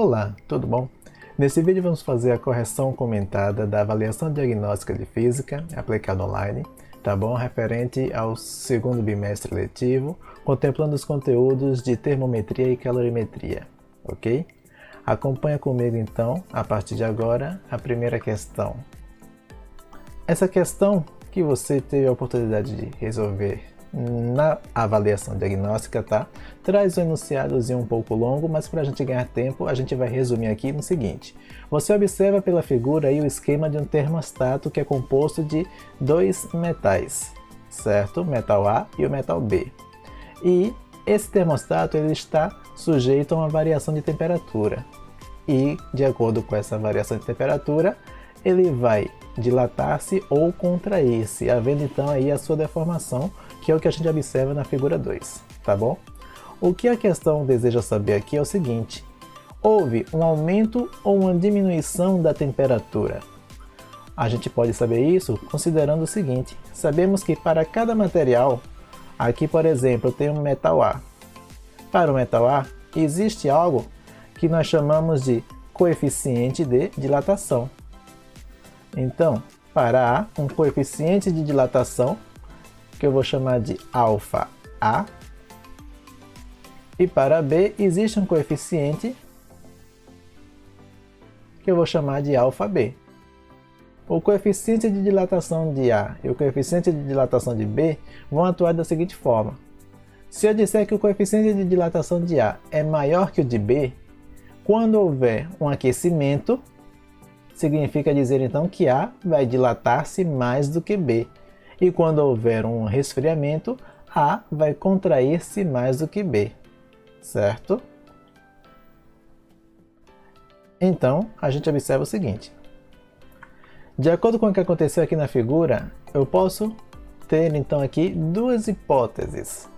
Olá, tudo bom? Nesse vídeo vamos fazer a correção comentada da avaliação diagnóstica de física aplicada online, tá bom? Referente ao segundo bimestre letivo, contemplando os conteúdos de termometria e calorimetria, ok? Acompanha comigo então, a partir de agora, a primeira questão. Essa questão que você teve a oportunidade de resolver na avaliação diagnóstica, tá? Traz um enunciadozinho um pouco longo, mas para a gente ganhar tempo, a gente vai resumir aqui no seguinte. Você observa pela figura aí o esquema de um termostato que é composto de dois metais, certo? O metal A e o metal B. E esse termostato ele está sujeito a uma variação de temperatura. E, de acordo com essa variação de temperatura, ele vai dilatar-se ou contrair-se, havendo então aí a sua deformação, que é o que a gente observa na figura 2, tá bom? O que a questão deseja saber aqui é o seguinte: houve um aumento ou uma diminuição da temperatura? A gente pode saber isso considerando o seguinte: sabemos que para cada material, aqui por exemplo eu tenho um metal A. Para o metal A existe algo que nós chamamos de coeficiente de dilatação. Então, para A, um coeficiente de dilatação, que eu vou chamar de alfa A, e para B existe um coeficiente que eu vou chamar de alfa B. O coeficiente de dilatação de A e o coeficiente de dilatação de B vão atuar da seguinte forma. Se eu disser que o coeficiente de dilatação de A é maior que o de B, quando houver um aquecimento, significa dizer então que A vai dilatar-se mais do que B. E quando houver um resfriamento, A vai contrair-se mais do que B, certo? Então, a gente observa o seguinte. De acordo com o que aconteceu aqui na figura, eu posso ter então aqui duas hipóteses.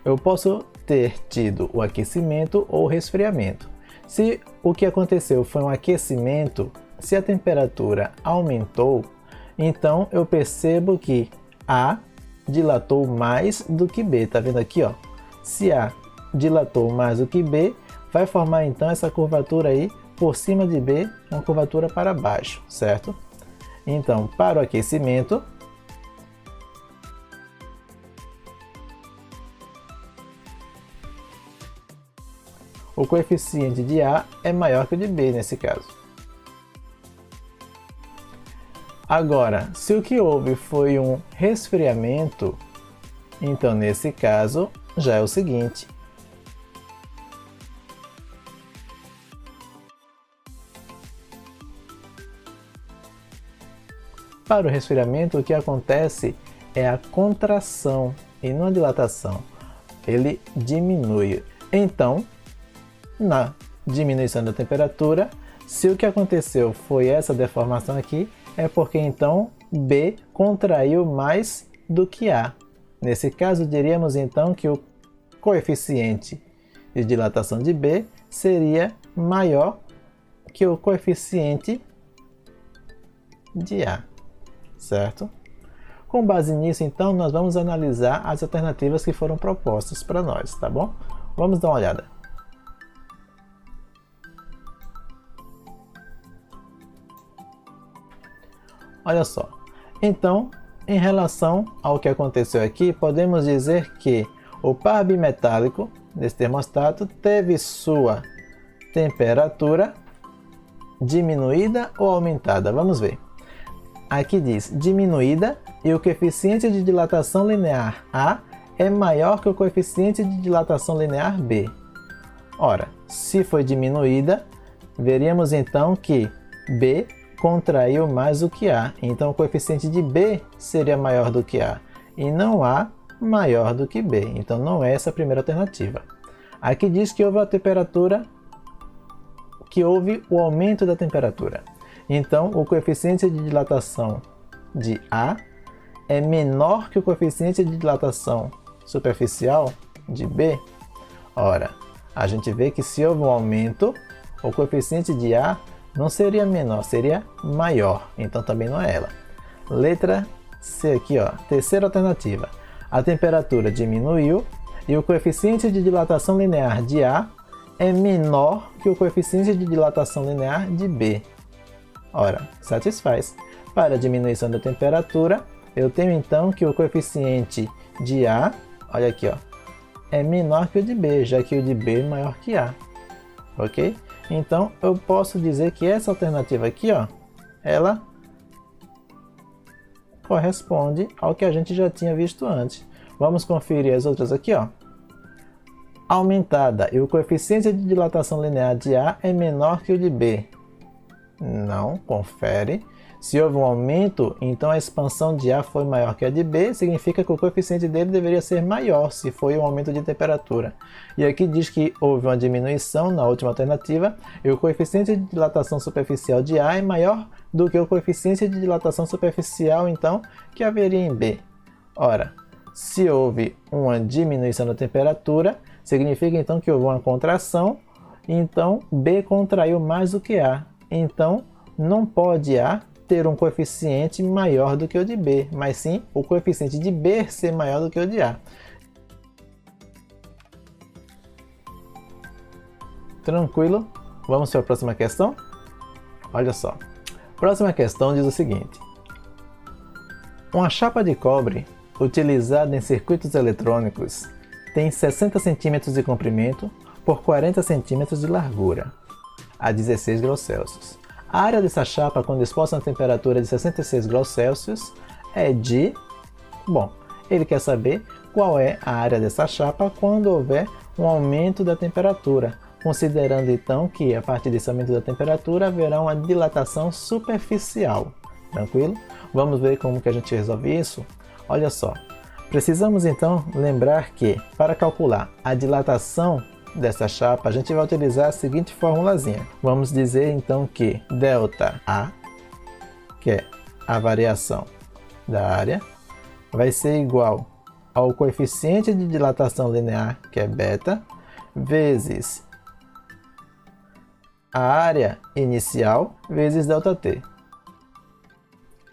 Eu posso ter tido o aquecimento ou o resfriamento. Se o que aconteceu foi um aquecimento, se a temperatura aumentou, então eu percebo que A dilatou mais do que B. Tá vendo aqui, ó? Se A dilatou mais do que B, vai formar então essa curvatura aí por cima de B, uma curvatura para baixo, certo? Então, para o aquecimento, o coeficiente de A é maior que o de B nesse caso. Agora, se o que houve foi um resfriamento, então nesse caso já é o seguinte. Para o resfriamento, o que acontece é a contração e não a dilatação. Ele diminui. Então, na diminuição da temperatura, se o que aconteceu foi essa deformação aqui, é porque então B contraiu mais do que A. Nesse caso, diríamos então que o coeficiente de dilatação de B seria maior que o coeficiente de A, certo? Com base nisso, então, nós vamos analisar as alternativas que foram propostas para nós, tá bom? Vamos dar uma olhada. Olha só, então, em relação ao que aconteceu aqui, podemos dizer que o par bimetálico desse termostato teve sua temperatura diminuída ou aumentada. Vamos ver. Aqui diz diminuída e o coeficiente de dilatação linear A é maior que o coeficiente de dilatação linear B. Ora, se foi diminuída, veríamos então que B contraiu mais do que A, então o coeficiente de B seria maior do que A, e não A maior do que B, então não é essa a primeira alternativa. Aqui diz que houve a temperatura, que houve o aumento da temperatura, então o coeficiente de dilatação de A é menor que o coeficiente de dilatação superficial de B. Ora, a gente vê que se houve um aumento, o coeficiente de A não seria menor, seria maior, então também não é ela. Letra C aqui, ó, terceira alternativa. A temperatura diminuiu e o coeficiente de dilatação linear de A é menor que o coeficiente de dilatação linear de B. Ora, satisfaz. Para a diminuição da temperatura, eu tenho então que o coeficiente de A, olha aqui, ó, é menor que o de B, já que o de B é maior que A. Ok? Então, eu posso dizer que essa alternativa aqui, ó, ela corresponde ao que a gente já tinha visto antes. Vamos conferir as outras aqui, ó. Aumentada e o coeficiente de dilatação linear de A é menor que o de B. Não, confere. Se houve um aumento, então a expansão de A foi maior que a de B, significa que o coeficiente dele deveria ser maior se foi um aumento de temperatura. E aqui diz que houve uma diminuição na última alternativa e o coeficiente de dilatação superficial de A é maior do que o coeficiente de dilatação superficial, então, que haveria em B. Ora, se houve uma diminuição da temperatura, significa então que houve uma contração, então B contraiu mais do que A. Então, não pode A ter um coeficiente maior do que o de B, mas sim o coeficiente de B ser maior do que o de A. Tranquilo? Vamos para a próxima questão? Olha só. Próxima questão diz o seguinte. Uma chapa de cobre utilizada em circuitos eletrônicos tem 60 cm de comprimento por 40 cm de largura, a 16 graus Celsius. A área dessa chapa, quando exposta a temperatura de 66 graus Celsius, é de... Bom, ele quer saber qual é a área dessa chapa quando houver um aumento da temperatura, considerando então que a partir desse aumento da temperatura haverá uma dilatação superficial. Tranquilo? Vamos ver como que a gente resolve isso? Olha só, precisamos então lembrar que para calcular a dilatação dessa chapa, a gente vai utilizar a seguinte formulazinha. Vamos dizer então que ΔA, que é a variação da área, vai ser igual ao coeficiente de dilatação linear, que é beta, vezes a área inicial vezes ΔT.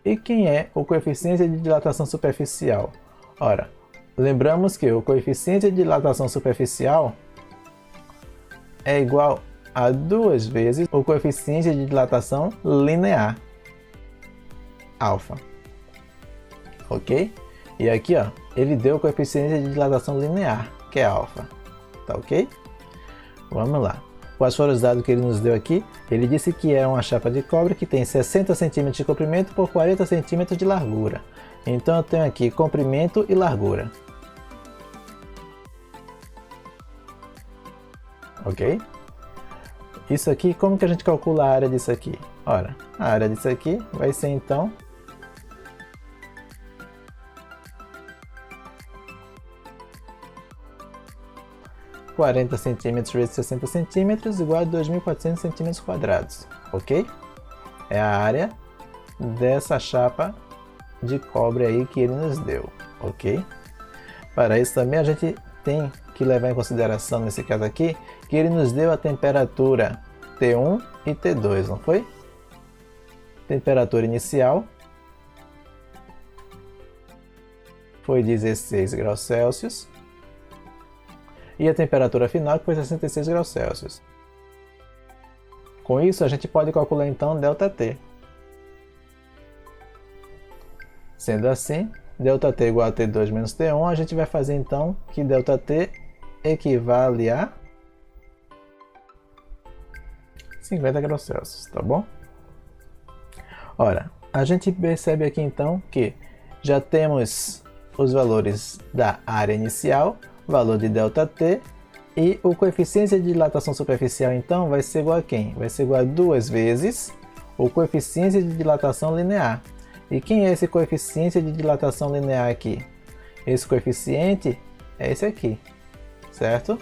E quem é o coeficiente de dilatação superficial? Ora, lembramos que o coeficiente de dilatação superficial é igual a 2 vezes o coeficiente de dilatação linear, alfa. Ok? E aqui, ó, ele deu o coeficiente de dilatação linear, que é alfa. Tá ok? Vamos lá. Quais foram os dados que ele nos deu aqui? Ele disse que é uma chapa de cobre que tem 60 cm de comprimento por 40 cm de largura. Então eu tenho aqui comprimento e largura. Ok? Isso aqui, como que a gente calcula a área disso aqui? Ora, a área disso aqui vai ser então (40 cm vezes 60 cm igual a 2.400 cm², ok? É a área dessa chapa de cobre aí que ele nos deu, ok? Para isso também a gente tem que levar em consideração nesse caso aqui que ele nos deu a temperatura T1 e T2, não foi? Temperatura inicial foi 16 graus Celsius e a temperatura final que foi 66 graus Celsius. Com isso a gente pode calcular então ΔT. Sendo assim, ΔT igual a T2 menos T1, a gente vai fazer então que ΔT equivale a 50 graus Celsius, tá bom? Ora, a gente percebe aqui então que já temos os valores da área inicial, valor de ΔT, e o coeficiente de dilatação superficial então vai ser igual a quem? Vai ser igual a 2 vezes o coeficiente de dilatação linear. E quem é esse coeficiente de dilatação linear aqui? Esse coeficiente é esse aqui, certo?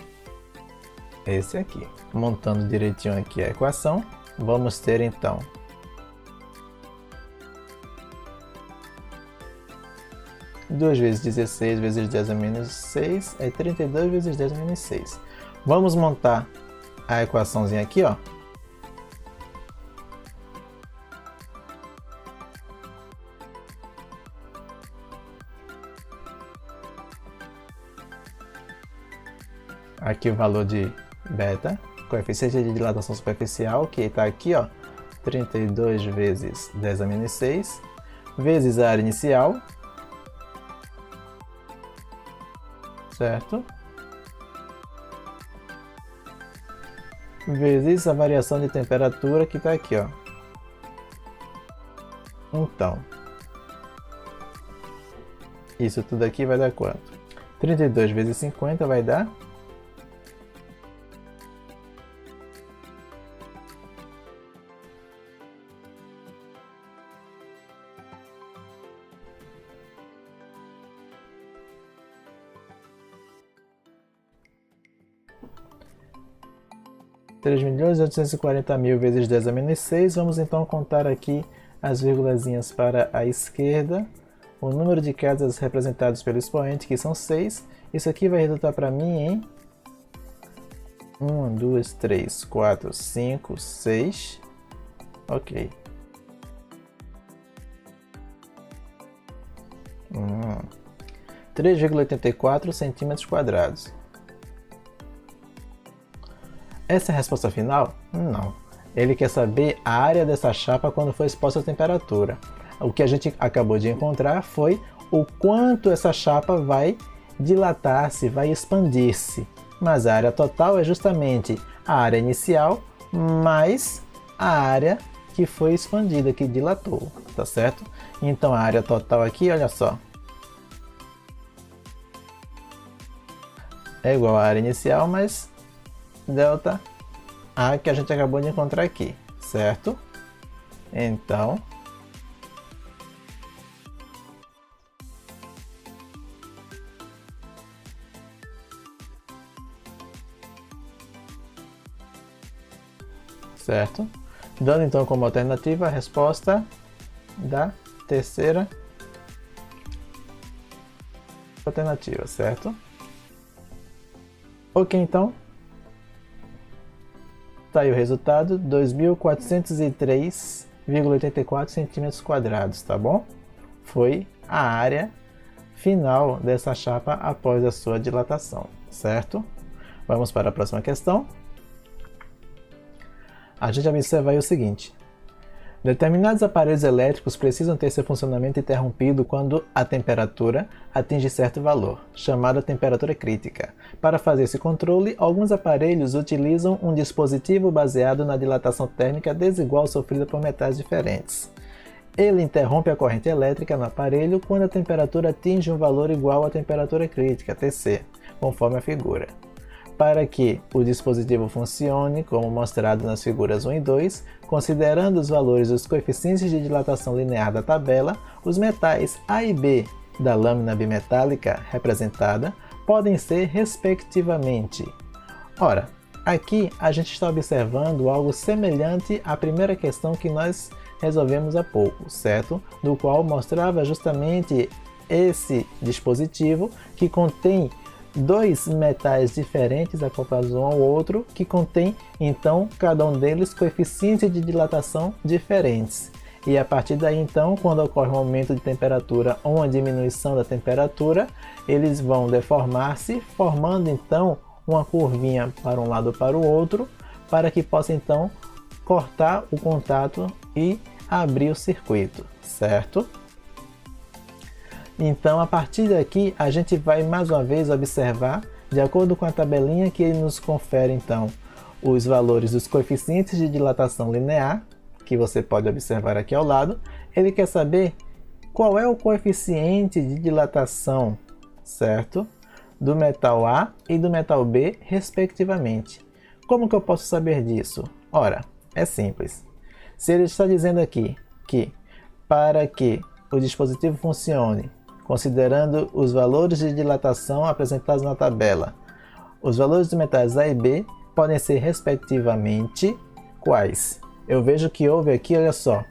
Esse aqui. Montando direitinho aqui a equação, vamos ter então 2 vezes 16 vezes 10 a menos 6 é 32 vezes 10 a menos 6. Vamos montar a equaçãozinha aqui, ó. Aqui o valor de beta coeficiente de dilatação superficial, que está aqui, ó, 32 vezes 10 a menos 6, vezes a área inicial, certo? Vezes a variação de temperatura que está aqui, ó. Então, isso tudo aqui vai dar quanto? 32 vezes 50 vai dar 3.840.000 vezes 10 a menos 6. Vamos então contar aqui as vírgulazinhas para a esquerda. O número de casas representados pelo expoente, que são 6. Isso aqui vai resultar para mim em 1, 2, 3, 4, 5, 6. Ok. 3,84 centímetros quadrados. Essa é a resposta final? Não. Ele quer saber a área dessa chapa quando foi exposta à temperatura. O que a gente acabou de encontrar foi o quanto essa chapa vai dilatar-se, vai expandir-se. Mas a área total é justamente a área inicial mais a área que foi expandida, que dilatou, tá certo? Então a área total aqui, olha só, é igual à área inicial mais delta A que a gente acabou de encontrar aqui, certo? Então, certo? Dando então como alternativa a resposta da terceira alternativa, certo? Ok, então. Tá aí o resultado, 2.403,84 centímetros quadrados, tá bom? Foi a área final dessa chapa após a sua dilatação, certo? Vamos para a próxima questão. A gente observa aí o seguinte: determinados aparelhos elétricos precisam ter seu funcionamento interrompido quando a temperatura atinge certo valor, chamada temperatura crítica. Para fazer esse controle, alguns aparelhos utilizam um dispositivo baseado na dilatação térmica desigual sofrida por metais diferentes. Ele interrompe a corrente elétrica no aparelho quando a temperatura atinge um valor igual à temperatura crítica, Tc, conforme a figura. Para que o dispositivo funcione, como mostrado nas figuras 1 e 2, considerando os valores dos coeficientes de dilatação linear da tabela, os metais A e B da lâmina bimetálica representada podem ser respectivamente. Ora, aqui a gente está observando algo semelhante à primeira questão que nós resolvemos há pouco, certo? Do qual mostrava justamente esse dispositivo que contém dois metais diferentes acoplados um ao outro, que contém então cada um deles coeficientes de dilatação diferentes. E a partir daí então, quando ocorre um aumento de temperatura ou uma diminuição da temperatura, eles vão deformar-se, formando então uma curvinha para um lado ou para o outro, para que possa então cortar o contato e abrir o circuito, certo? Então, a partir daqui, a gente vai mais uma vez observar, de acordo com a tabelinha que ele nos confere, então, os valores dos coeficientes de dilatação linear, que você pode observar aqui ao lado. Ele quer saber qual é o coeficiente de dilatação, certo? Do metal A e do metal B, respectivamente. Como que eu posso saber disso? Ora, é simples. Se ele está dizendo aqui que, para que o dispositivo funcione, considerando os valores de dilatação apresentados na tabela, os valores dos metais A e B podem ser respectivamente quais? Eu vejo que houve aqui, olha só,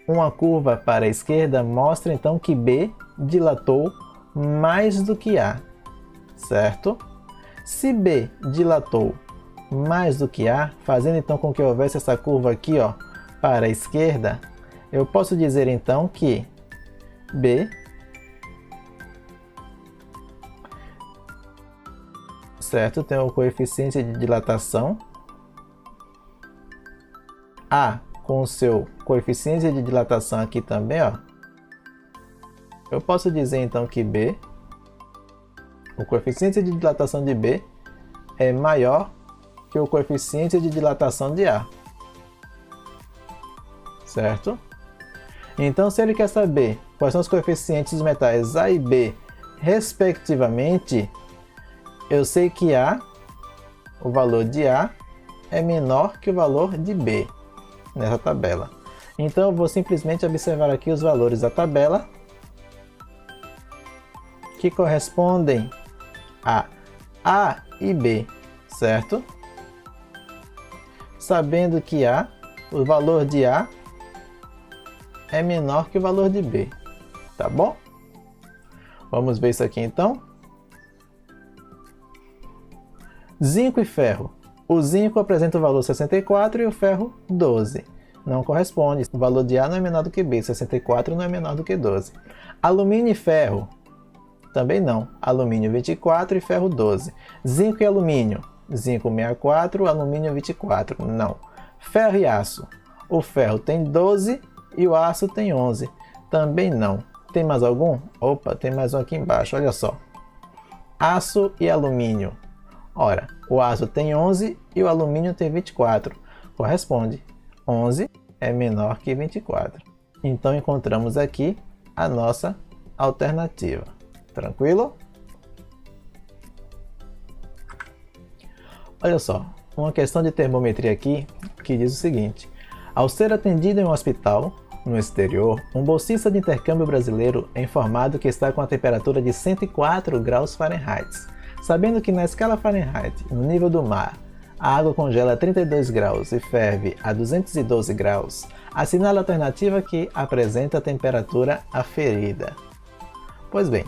uma curva para a esquerda mostra então que B dilatou mais do que A, certo? Se B dilatou mais do que A, fazendo então com que houvesse essa curva aqui, ó, para a esquerda, eu posso dizer então que B, certo? Tem o coeficiente de dilatação A com o seu coeficiente de dilatação aqui também, ó. Eu posso dizer então que B, o coeficiente de dilatação de B é maior que o coeficiente de dilatação de A, certo? Então, se ele quer saber quais são os coeficientes dos metais A e B, respectivamente, eu sei que o valor de A é menor que o valor de B nessa tabela. Então, eu vou simplesmente observar aqui os valores da tabela que correspondem a A e B, certo? Sabendo que o valor de A é menor que o valor de B, tá bom? Vamos ver isso aqui então. Zinco e ferro. O zinco apresenta o valor 64 e o ferro 12. Não corresponde. O valor de A não é menor do que B. 64 não é menor do que 12. Alumínio e ferro. Também não. Alumínio 24 e ferro 12. Zinco e alumínio. Zinco 64, alumínio 24. Não. Ferro e aço. O ferro tem 12 e o aço tem 11. Também não. Tem mais algum? Opa, tem mais um aqui embaixo. Olha só. Aço e alumínio. Ora, o aço tem 11 e o alumínio tem 24. Corresponde. 11 é menor que 24. Então encontramos aqui a nossa alternativa. Tranquilo? Olha só, uma questão de termometria aqui que diz o seguinte: ao ser atendido em um hospital no exterior, um bolsista de intercâmbio brasileiro é informado que está com a temperatura de 104 graus Fahrenheit. Sabendo que na escala Fahrenheit, no nível do mar, a água congela a 32 graus e ferve a 212 graus, assinale a alternativa que apresenta a temperatura aferida. Pois bem,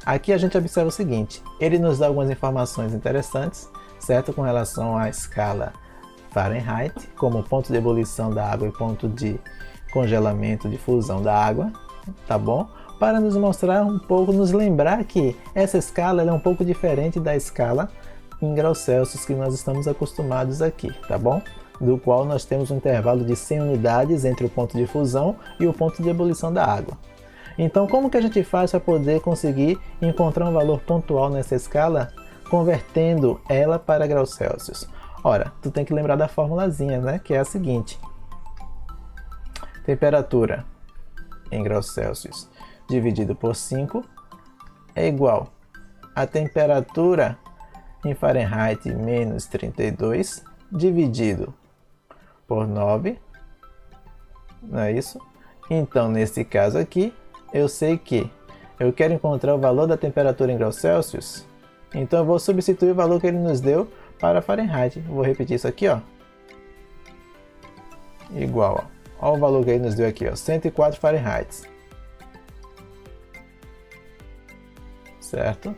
aqui a gente observa o seguinte: ele nos dá algumas informações interessantes, certo, com relação à escala Fahrenheit, como ponto de ebulição da água e ponto de congelamento de fusão da água, tá bom? Para nos mostrar um pouco, nos lembrar que essa escala é um pouco diferente da escala em graus Celsius que nós estamos acostumados aqui, tá bom? Do qual nós temos um intervalo de 100 unidades entre o ponto de fusão e o ponto de ebulição da água. Então, como que a gente faz para poder conseguir encontrar um valor pontual nessa escala, convertendo ela para graus Celsius? Ora, tu tem que lembrar da formulazinha, né? Que é a seguinte: temperatura em graus Celsius dividido por 5 é igual a temperatura em Fahrenheit menos 32 dividido por 9, não é isso? Então, nesse caso aqui, eu sei que eu quero encontrar o valor da temperatura em graus Celsius, então eu vou substituir o valor que ele nos deu para Fahrenheit. Vou repetir isso aqui, ó. Igual, ó. Olha o valor que ele nos deu aqui, ó, 104 Fahrenheit. Certo?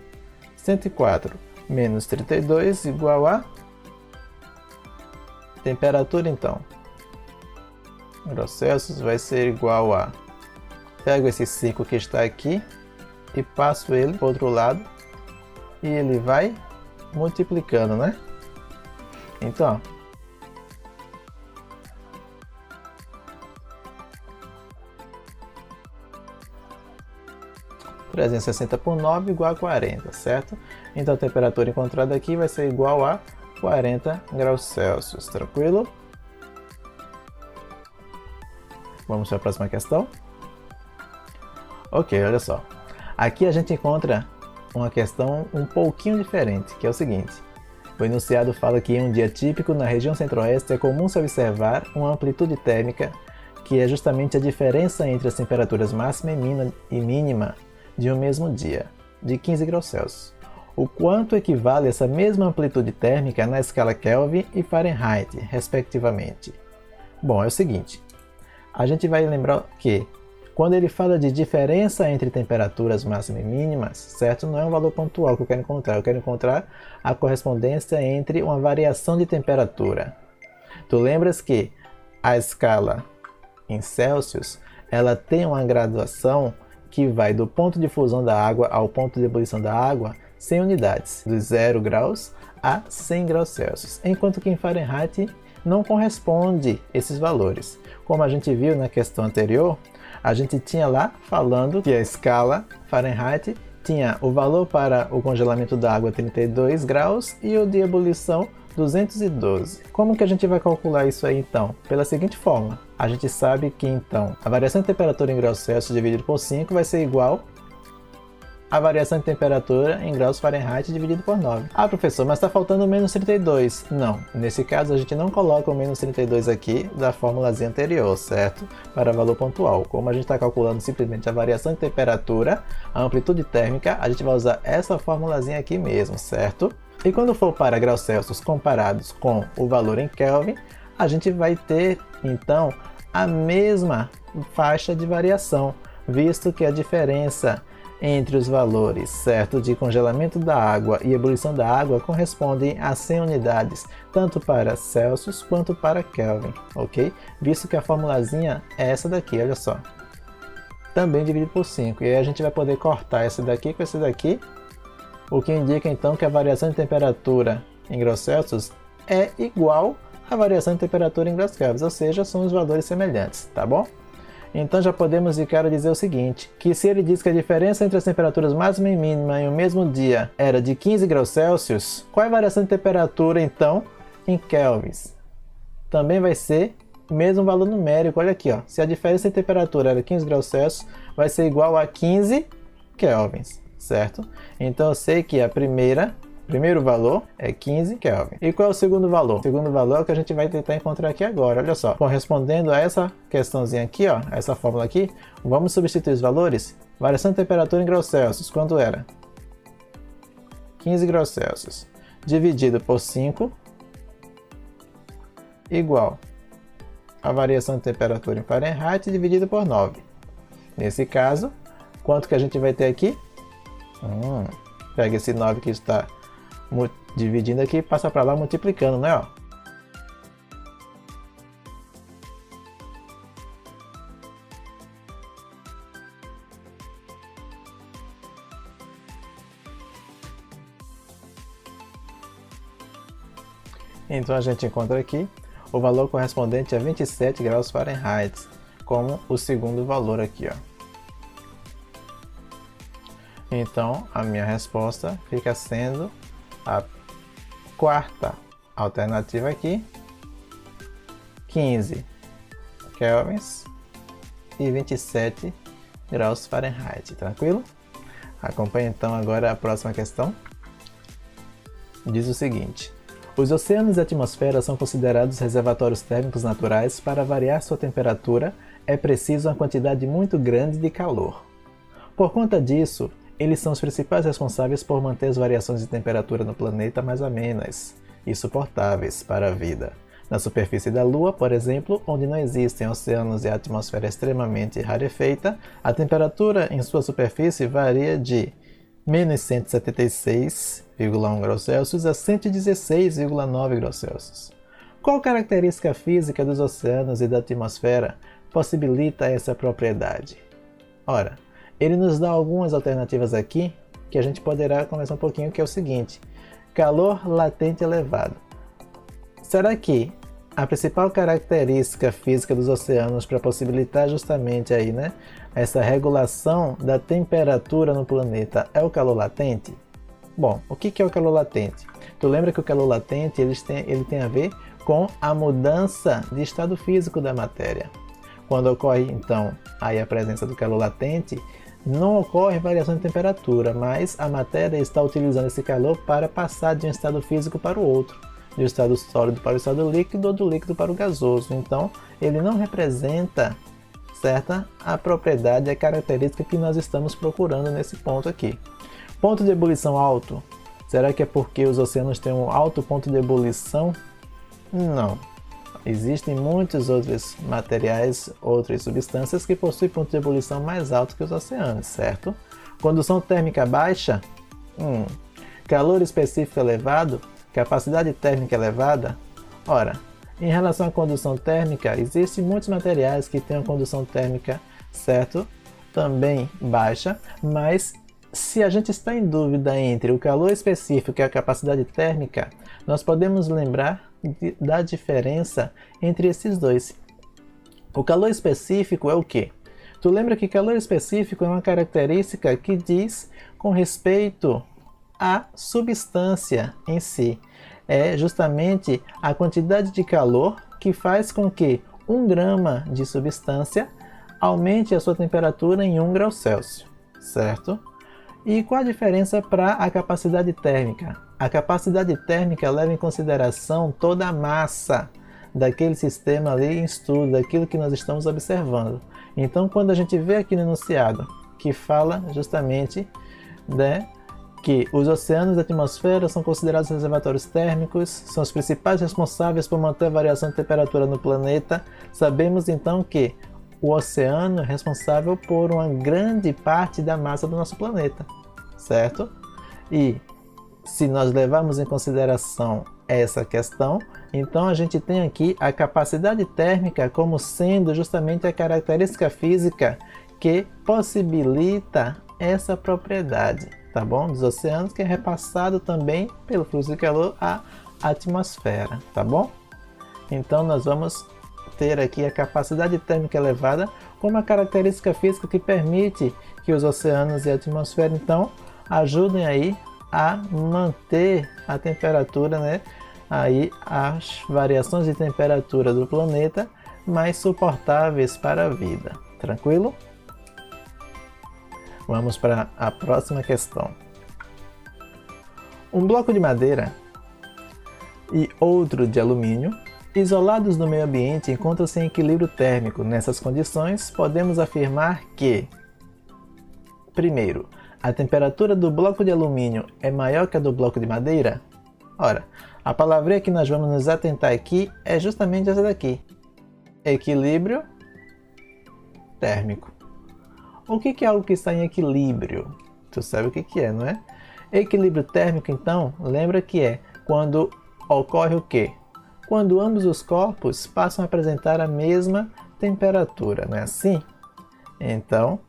104 menos 32 igual a temperatura, então. Graus Celsius vai ser igual a... Pego esse 5 que está aqui e passo ele para o outro lado e ele vai multiplicando, né? Então, ó, 360 por 9 igual a 40, certo? Então a temperatura encontrada aqui vai ser igual a 40 graus Celsius, tranquilo? Vamos para a próxima questão? Ok, olha só. Aqui a gente encontra uma questão um pouquinho diferente, que é o seguinte: o enunciado fala que em um dia típico na região centro-oeste é comum se observar uma amplitude térmica, que é justamente a diferença entre as temperaturas máxima e mínima de um mesmo dia, de 15 graus Celsius. O quanto equivale essa mesma amplitude térmica na escala Kelvin e Fahrenheit, respectivamente? Bom, é o seguinte, a gente vai lembrar que quando ele fala de diferença entre temperaturas máximas e mínimas, certo? Não é um valor pontual que eu quero encontrar a correspondência entre uma variação de temperatura. Tu lembras que a escala em Celsius, ela tem uma graduação que vai do ponto de fusão da água ao ponto de ebulição da água 100 unidades, dos 0 graus a 100 graus Celsius, enquanto que em Fahrenheit não corresponde esses valores. Como a gente viu na questão anterior, a gente tinha lá falando que a escala Fahrenheit tinha o valor para o congelamento da água 32 graus e o de ebulição 212. Como que a gente vai calcular isso aí então? Pela seguinte fórmula. A gente sabe que então a variação de temperatura em graus Celsius dividido por 5 vai ser igual a variação de temperatura em graus Fahrenheit dividido por 9. Ah, professor, mas está faltando o menos 32. Não, nesse caso a gente não coloca o menos 32 aqui da formulazinha anterior, certo? Para valor pontual. Como a gente está calculando simplesmente a variação de temperatura, a amplitude térmica, a gente vai usar essa formulazinha aqui mesmo, certo? E quando for para graus Celsius comparados com o valor em Kelvin, a gente vai ter então a mesma faixa de variação, visto que a diferença entre os valores, certo, de congelamento da água e ebulição da água correspondem a 100 unidades, tanto para Celsius quanto para Kelvin, ok? Visto que a formulazinha é essa daqui, olha só. Também dividido por 5, e aí a gente vai poder cortar esse daqui com esse daqui, o que indica então que a variação de temperatura em graus Celsius é igual à variação de temperatura em graus Kelvin, ou seja, são os valores semelhantes, tá bom? Então já podemos de cara dizer o seguinte, que se ele diz que a diferença entre as temperaturas máxima e mínima em um mesmo dia era de 15 graus Celsius, qual é a variação de temperatura então em kelvins? Também vai ser o mesmo valor numérico, olha aqui, ó. Se a diferença de temperatura era 15 graus Celsius, vai ser igual a 15 kelvins, certo? Então eu sei que a primeiro valor é 15 Kelvin. E qual é o segundo valor? O segundo valor é o que a gente vai tentar encontrar aqui agora, olha só. Correspondendo a essa questãozinha aqui, ó, essa fórmula aqui, vamos substituir os valores. Variação de temperatura em graus Celsius, quanto era? 15 graus Celsius. Dividido por 5, igual a variação de temperatura em Fahrenheit dividido por 9. Nesse caso, quanto que a gente vai ter aqui? Pega esse 9 que está dividindo aqui e passa para lá multiplicando, né? Ó. Então a gente encontra aqui o valor correspondente a 27 graus Fahrenheit, como o segundo valor aqui, ó. Então a minha resposta fica sendo a quarta alternativa aqui, 15 kelvins e 27 graus Fahrenheit, tranquilo? Acompanhe então agora a próxima questão. Diz o seguinte: os oceanos e a atmosfera são considerados reservatórios térmicos naturais. Para variar sua temperatura, é preciso uma quantidade muito grande de calor. Por conta disso, eles são os principais responsáveis por manter as variações de temperatura no planeta mais amenas e suportáveis para a vida. Na superfície da Lua, por exemplo, onde não existem oceanos e a atmosfera extremamente rarefeita, a temperatura em sua superfície varia de menos 176,1 graus Celsius a 116,9 graus Celsius. Qual característica física dos oceanos e da atmosfera possibilita essa propriedade? Ora, ele nos dá algumas alternativas aqui que a gente poderá conversar um pouquinho, que é o seguinte: calor latente elevado. Será que a principal característica física dos oceanos para possibilitar justamente aí, né, essa regulação da temperatura no planeta é o calor latente? Bom, o que é o calor latente? Tu lembra que o calor latente ele tem a ver com a mudança de estado físico da matéria. Quando ocorre então aí a presença do calor latente, não ocorre variação de temperatura, mas a matéria está utilizando esse calor para passar de um estado físico para o outro, do estado sólido para o estado líquido ou do líquido para o gasoso. Então, ele não representa, certa, a propriedade, a característica que nós estamos procurando nesse ponto aqui. Ponto de ebulição alto. Será que é porque os oceanos têm um alto ponto de ebulição? Não. Existem muitos outros materiais, outras substâncias que possuem ponto de ebulição mais alto que os oceanos, certo? Condução térmica baixa? Calor específico elevado? Capacidade térmica elevada? Ora, em relação à condução térmica, existem muitos materiais que têm uma condução térmica, certo? Também baixa, mas se a gente está em dúvida entre o calor específico e a capacidade térmica, nós podemos lembrar da diferença entre esses dois. O calor específico é o quê? Tu lembra que calor específico é uma característica que diz com respeito à substância em si. É justamente a quantidade de calor que faz com que 1 grama de substância aumente a sua temperatura em 1 grau Celsius, certo? E qual a diferença para a capacidade térmica? A capacidade térmica leva em consideração toda a massa daquele sistema ali em estudo, daquilo que nós estamos observando. Então, quando a gente vê aqui no enunciado que fala justamente, né, que os oceanos da atmosfera são considerados reservatórios térmicos, são os principais responsáveis por manter a variação de temperatura no planeta, sabemos então que o oceano é responsável por uma grande parte da massa do nosso planeta, certo? E se nós levarmos em consideração essa questão, então a gente tem aqui a capacidade térmica como sendo justamente a característica física que possibilita essa propriedade, tá bom? Dos oceanos, que é repassado também pelo fluxo de calor à atmosfera, tá bom? Então nós vamos ter aqui a capacidade térmica elevada como uma característica física que permite que os oceanos e a atmosfera então ajudem aí a manter a temperatura, né? Aí as variações de temperatura do planeta mais suportáveis para a vida. Tranquilo? Vamos para a próxima questão. Um bloco de madeira e outro de alumínio, isolados no meio ambiente, encontram-se em equilíbrio térmico. Nessas condições, podemos afirmar que, primeiro, a temperatura do bloco de alumínio é maior que a do bloco de madeira? Ora, a palavrinha que nós vamos nos atentar aqui é justamente essa daqui: equilíbrio térmico. O que é algo que está em equilíbrio? Tu sabe o que é, não é? Equilíbrio térmico, então, lembra que é quando ocorre o quê? Quando ambos os corpos passam a apresentar a mesma temperatura, não é assim? Então,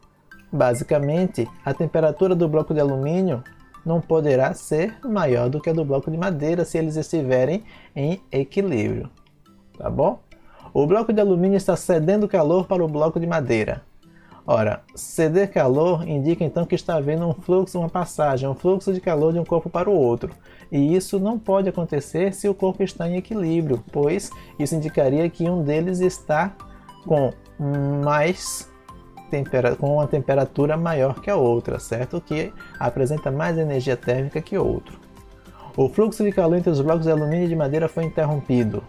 basicamente, a temperatura do bloco de alumínio não poderá ser maior do que a do bloco de madeira se eles estiverem em equilíbrio, tá bom? O bloco de alumínio está cedendo calor para o bloco de madeira. Ora, ceder calor indica então que está havendo um fluxo, uma passagem, um fluxo de calor de um corpo para o outro. E isso não pode acontecer se o corpo está em equilíbrio, pois isso indicaria que um deles está com uma temperatura maior que a outra, certo? Que apresenta mais energia térmica que o outro. O fluxo de calor entre os blocos de alumínio e de madeira foi interrompido.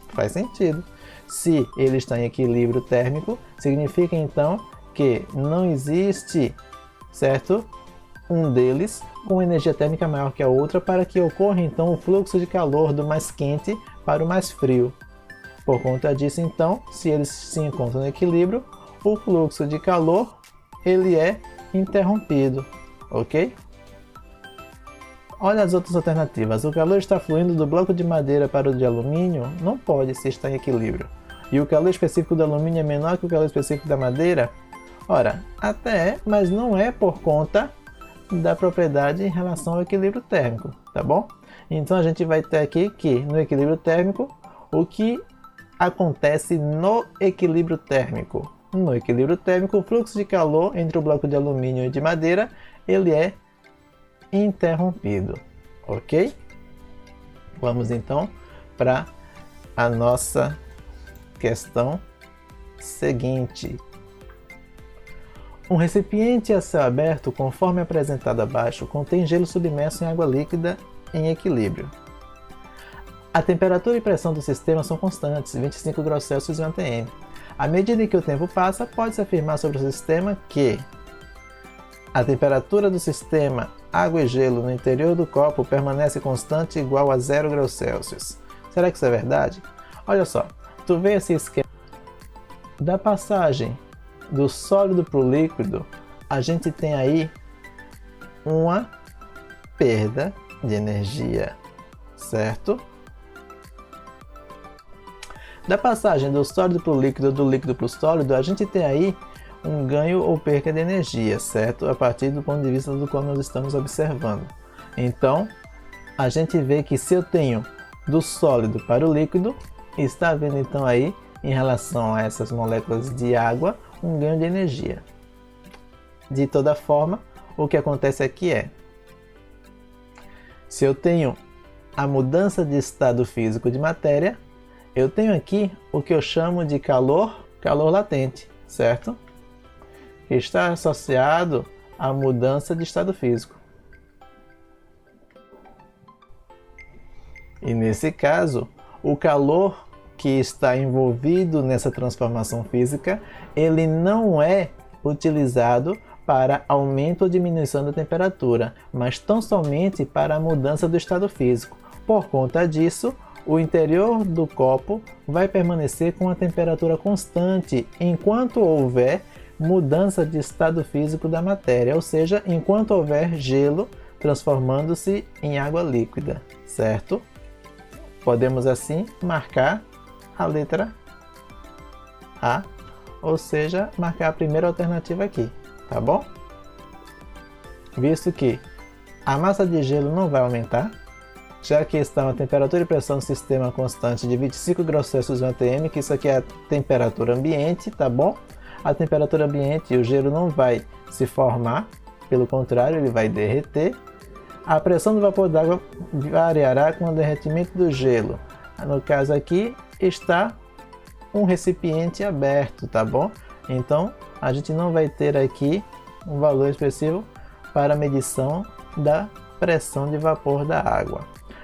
Faz sentido. Se ele está em equilíbrio térmico, significa então que não existe, certo? Um deles com energia térmica maior que a outra para que ocorra então o fluxo de calor do mais quente para o mais frio. Por conta disso, então, se eles se encontram no equilíbrio, o fluxo de calor ele é interrompido, ok? Olha as outras alternativas. O calor está fluindo do bloco de madeira para o de alumínio? Não pode se está em equilíbrio. E o calor específico do alumínio é menor que o calor específico da madeira? Ora, até é, mas não é por conta da propriedade em relação ao equilíbrio térmico, tá bom? Então a gente vai ter aqui que no equilíbrio térmico, o que acontece no equilíbrio térmico? No equilíbrio térmico, o fluxo de calor entre o bloco de alumínio e de madeira, ele é interrompido, ok? Vamos então para a nossa questão seguinte. Um recipiente a céu aberto, conforme apresentado abaixo, contém gelo submerso em água líquida em equilíbrio. A temperatura e pressão do sistema são constantes, 25 graus Celsius e 1 atm. À medida que o tempo passa, pode-se afirmar sobre o sistema que a temperatura do sistema água e gelo no interior do copo permanece constante igual a 0 graus Celsius. Será que isso é verdade? Olha só, tu vê esse esquema da passagem do sólido para o líquido, a gente tem aí uma perda de energia, certo? Da passagem do sólido para o líquido, do líquido para o sólido, a gente tem aí um ganho ou perca de energia, certo? A partir do ponto de vista do qual nós estamos observando. Então, a gente vê que se eu tenho do sólido para o líquido, está havendo então aí, em relação a essas moléculas de água, um ganho de energia. De toda forma, o que acontece aqui é, se eu tenho a mudança de estado físico de matéria, eu tenho aqui o que eu chamo de calor latente, certo? Que está associado à mudança de estado físico. E nesse caso, o calor que está envolvido nessa transformação física, ele não é utilizado para aumento ou diminuição da temperatura, mas tão somente para a mudança do estado físico. Por conta disso, o interior do copo vai permanecer com a temperatura constante enquanto houver mudança de estado físico da matéria, ou seja, enquanto houver gelo transformando-se em água líquida, certo? Podemos assim marcar a letra A, ou seja, marcar a primeira alternativa aqui, tá bom? Visto que a massa de gelo não vai aumentar, já que está uma temperatura e pressão do sistema constante de 25 graus Celsius atm, que isso aqui é a temperatura ambiente, tá bom? A temperatura ambiente, o gelo não vai se formar, pelo contrário, ele vai derreter. A pressão do vapor d'água variará com o derretimento do gelo. No caso aqui está um recipiente aberto, tá bom? Então a gente não vai ter aqui um valor expressivo para a medição da pressão de vapor da água.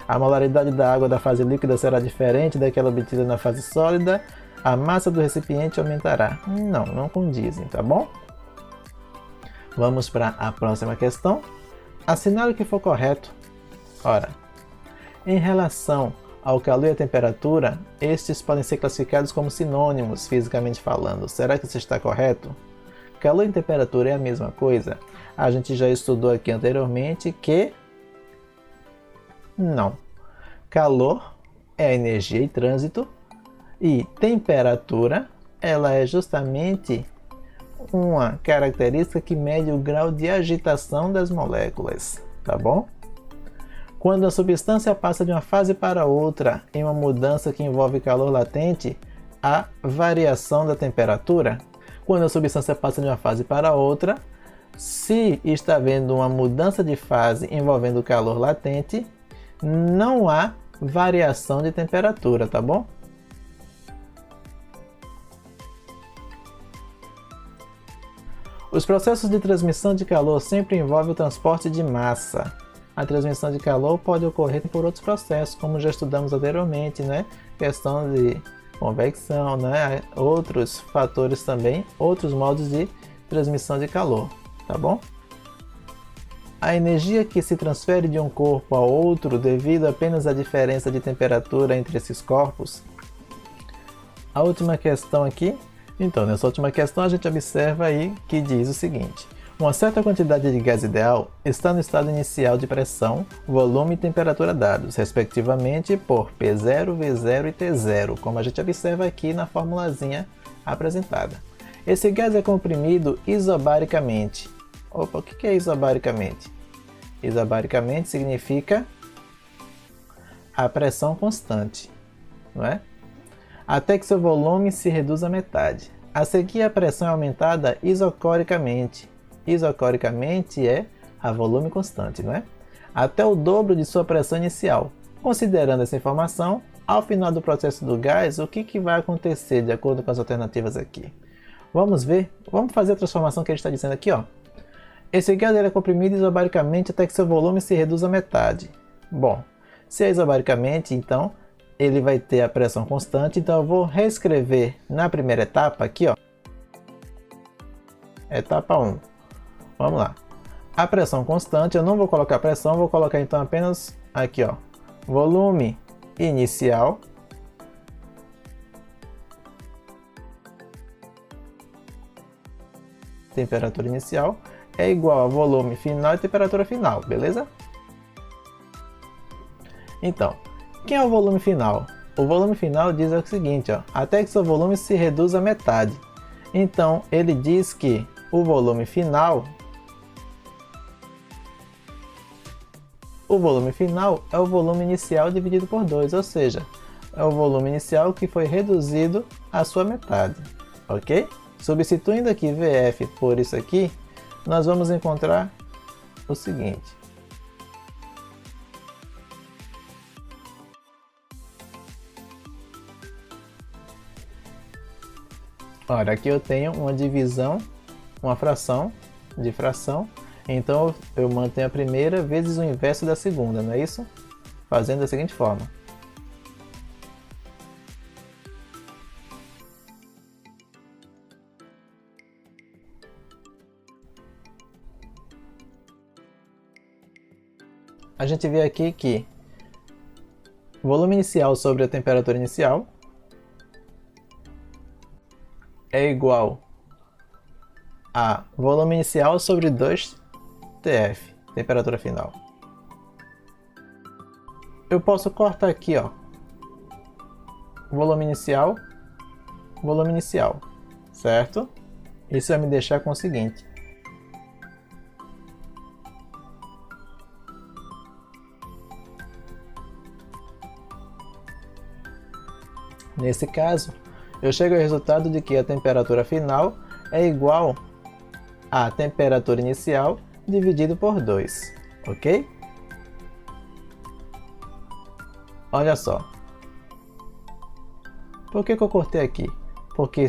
A molaridade da água da fase líquida será diferente daquela obtida na fase sólida. A massa do recipiente aumentará. Não condizem, tá bom? Vamos para a próxima questão. Assinale o que for correto. Ora, em relação ao calor e à temperatura, estes podem ser classificados como sinônimos, fisicamente falando. Será que isso está correto? Calor e temperatura é a mesma coisa? A gente já estudou aqui anteriormente que não. Calor é energia e trânsito, e temperatura, ela é justamente uma característica que mede o grau de agitação das moléculas, tá bom? Quando a substância passa de uma fase para outra em uma mudança que envolve calor latente, há variação da temperatura. Quando a substância passa de uma fase para outra, se está havendo uma mudança de fase envolvendo calor latente, não há variação de temperatura, tá bom? Os processos de transmissão de calor sempre envolvem o transporte de massa. A transmissão de calor pode ocorrer por outros processos, como já estudamos anteriormente, né? Questão de convecção, né? Outros fatores também, outros modos de transmissão de calor, tá bom? A energia que se transfere de um corpo a outro devido apenas à diferença de temperatura entre esses corpos. A última questão aqui. Então, nessa última questão a gente observa aí que diz o seguinte: uma certa quantidade de gás ideal está no estado inicial de pressão, volume e temperatura dados, respectivamente, por P0, V0 e T0, como a gente observa aqui na formulazinha apresentada. Esse gás é comprimido isobaricamente. Opa, o que é isobaricamente? Isobaricamente significa a pressão constante, não é? Até que seu volume se reduz à metade. A seguir, a pressão é aumentada isocoricamente. Isocoricamente é a volume constante, não é? Até o dobro de sua pressão inicial. Considerando essa informação, ao final do processo do gás, o que vai acontecer de acordo com as alternativas aqui? Vamos ver? Vamos fazer a transformação que ele está dizendo aqui, ó. Esse gás é comprimido isobaricamente até que seu volume se reduz à metade. Bom, se é isobaricamente, então ele vai ter a pressão constante, então eu vou reescrever na primeira etapa aqui, ó. Etapa 1. Vamos lá. A pressão constante, eu não vou colocar pressão, vou colocar então apenas aqui, ó. Volume inicial temperatura inicial é igual a volume final e temperatura final, beleza? Então, quem é o volume final? O volume final diz o seguinte, ó, até que seu volume se reduz à metade. Então ele diz que o volume final é o volume inicial dividido por 2, ou seja, é o volume inicial que foi reduzido à sua metade, ok? Substituindo aqui VF por isso aqui, nós vamos encontrar o seguinte. Olha, aqui eu tenho uma divisão, uma fração de fração, então eu mantenho a primeira vezes o inverso da segunda, não é isso? Fazendo da seguinte forma. A gente vê aqui que volume inicial sobre a temperatura inicial é igual a volume inicial sobre 2TF, temperatura final. Eu posso cortar aqui, ó, volume inicial, certo? Isso vai me deixar com o seguinte. Nesse caso, eu chego ao resultado de que a temperatura final é igual à temperatura inicial dividido por 2, ok? Olha só. Por que eu cortei aqui? Porque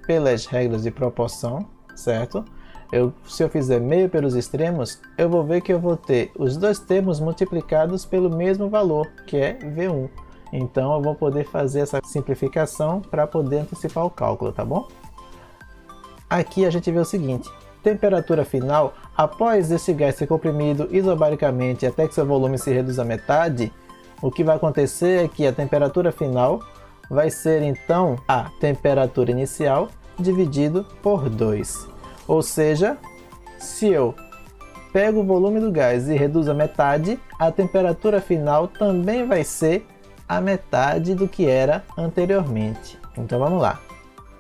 pelas regras de proporção, certo? Se eu fizer meio pelos extremos, eu vou ver que eu vou ter os dois termos multiplicados pelo mesmo valor, que é V1. Então eu vou poder fazer essa simplificação para poder antecipar o cálculo, tá bom? Aqui a gente vê o seguinte. Temperatura final, após esse gás ser comprimido isobaricamente até que seu volume se reduza à metade, o que vai acontecer é que a temperatura final vai ser então a temperatura inicial dividido por 2. Ou seja, se eu pego o volume do gás e reduzo a metade, a temperatura final também vai ser a metade do que era anteriormente. Então vamos lá.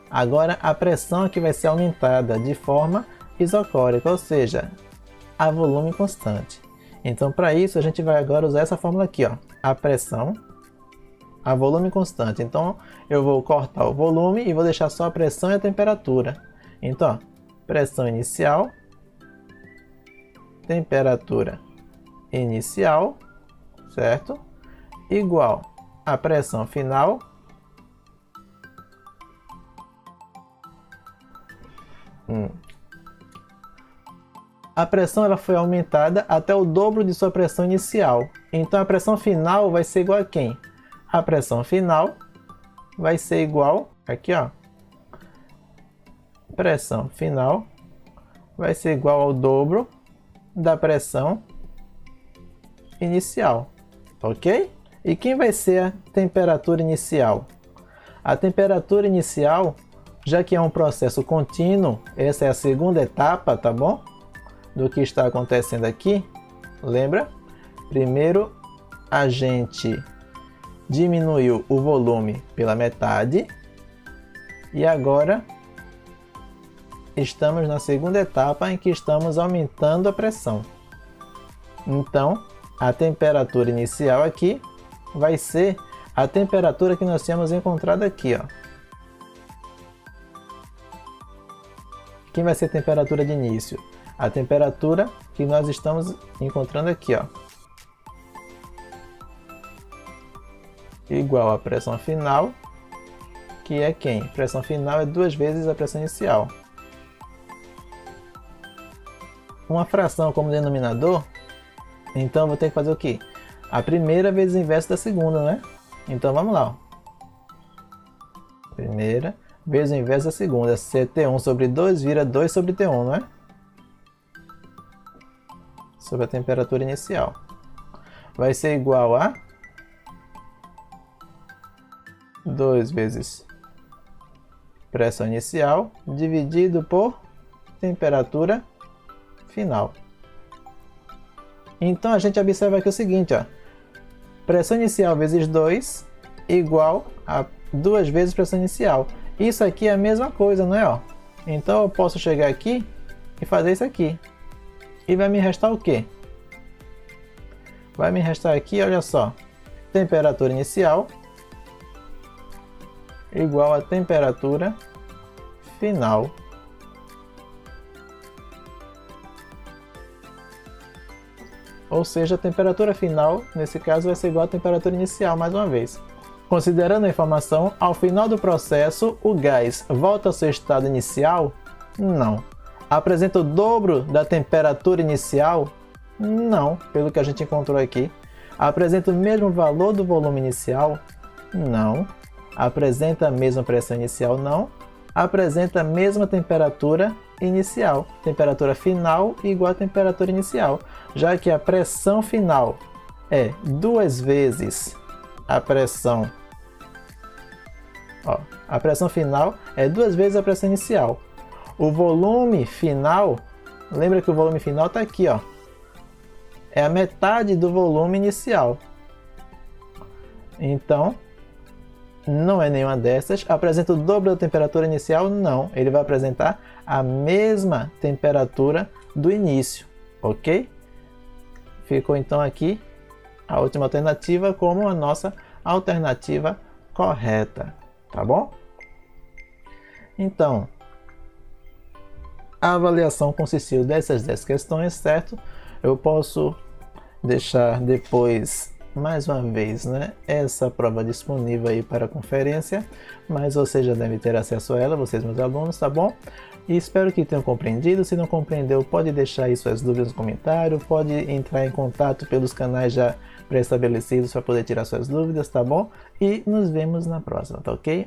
Agora a pressão aqui vai ser aumentada de forma isocórica, ou seja, a volume constante. Então para isso a gente vai agora usar essa fórmula aqui, ó, a pressão a volume constante. Então eu vou cortar o volume e vou deixar só a pressão e a temperatura. Então, ó, pressão inicial, temperatura inicial, certo? Igual a pressão final A pressão ela foi aumentada até o dobro de sua pressão inicial. Então a pressão final vai ser igual a quem? A pressão final vai ser igual, aqui ó, pressão final vai ser igual ao dobro da pressão inicial, ok? E quem vai ser a temperatura inicial? A temperatura inicial, já que é um processo contínuo, essa é a segunda etapa, tá bom? Do que está acontecendo aqui, lembra? Primeiro a gente diminuiu o volume pela metade e agora estamos na segunda etapa em que estamos aumentando a pressão. Então, a temperatura inicial aqui vai ser a temperatura que nós tínhamos encontrado aqui, ó. Quem vai ser a temperatura de início? A temperatura que nós estamos encontrando aqui, ó. Igual à pressão final, que é quem? Pressão final é 2 vezes a pressão inicial. Uma fração como denominador, então eu vou ter que fazer o quê? A primeira vezes o inverso da segunda, né? Então vamos lá. Ó. Primeira vezes o inverso da segunda. T1 sobre 2 vira 2 sobre T1, não é? Sobre a temperatura inicial. Vai ser igual a 2 vezes pressão inicial dividido por temperatura final. Então a gente observa aqui o seguinte, ó. Pressão inicial vezes 2 igual a 2 vezes pressão inicial. Isso aqui é a mesma coisa, não é? Ó? Então eu posso chegar aqui e fazer isso aqui. E vai me restar o quê? Vai me restar aqui, olha só, temperatura inicial igual a temperatura final. Ou seja, a temperatura final, nesse caso, vai ser igual à temperatura inicial, mais uma vez. Considerando a informação, ao final do processo, o gás volta ao seu estado inicial? Não. Apresenta o dobro da temperatura inicial? Não, pelo que a gente encontrou aqui. Apresenta o mesmo valor do volume inicial? Não. Apresenta a mesma pressão inicial? Não. Apresenta a mesma temperatura inicial. Temperatura final igual a temperatura inicial, já que a pressão final é 2 vezes a pressão. A pressão final é 2 vezes a pressão inicial. O volume final, lembra que o volume final está aqui, ó. É a metade do volume inicial. Então, não é nenhuma dessas. Apresenta o dobro da temperatura inicial? Não. Ele vai apresentar a mesma temperatura do início, ok? Ficou então aqui a última alternativa como a nossa alternativa correta, tá bom? Então, a avaliação consistiu dessas 10 questões, certo? Eu posso deixar depois, mais uma vez, né, essa prova disponível aí para conferência, mas vocês já devem ter acesso a ela, vocês meus alunos, tá bom? E espero que tenham compreendido. Se não compreendeu, pode deixar aí suas dúvidas no comentário, pode entrar em contato pelos canais já pré-estabelecidos para poder tirar suas dúvidas, tá bom? E nos vemos na próxima, tá ok?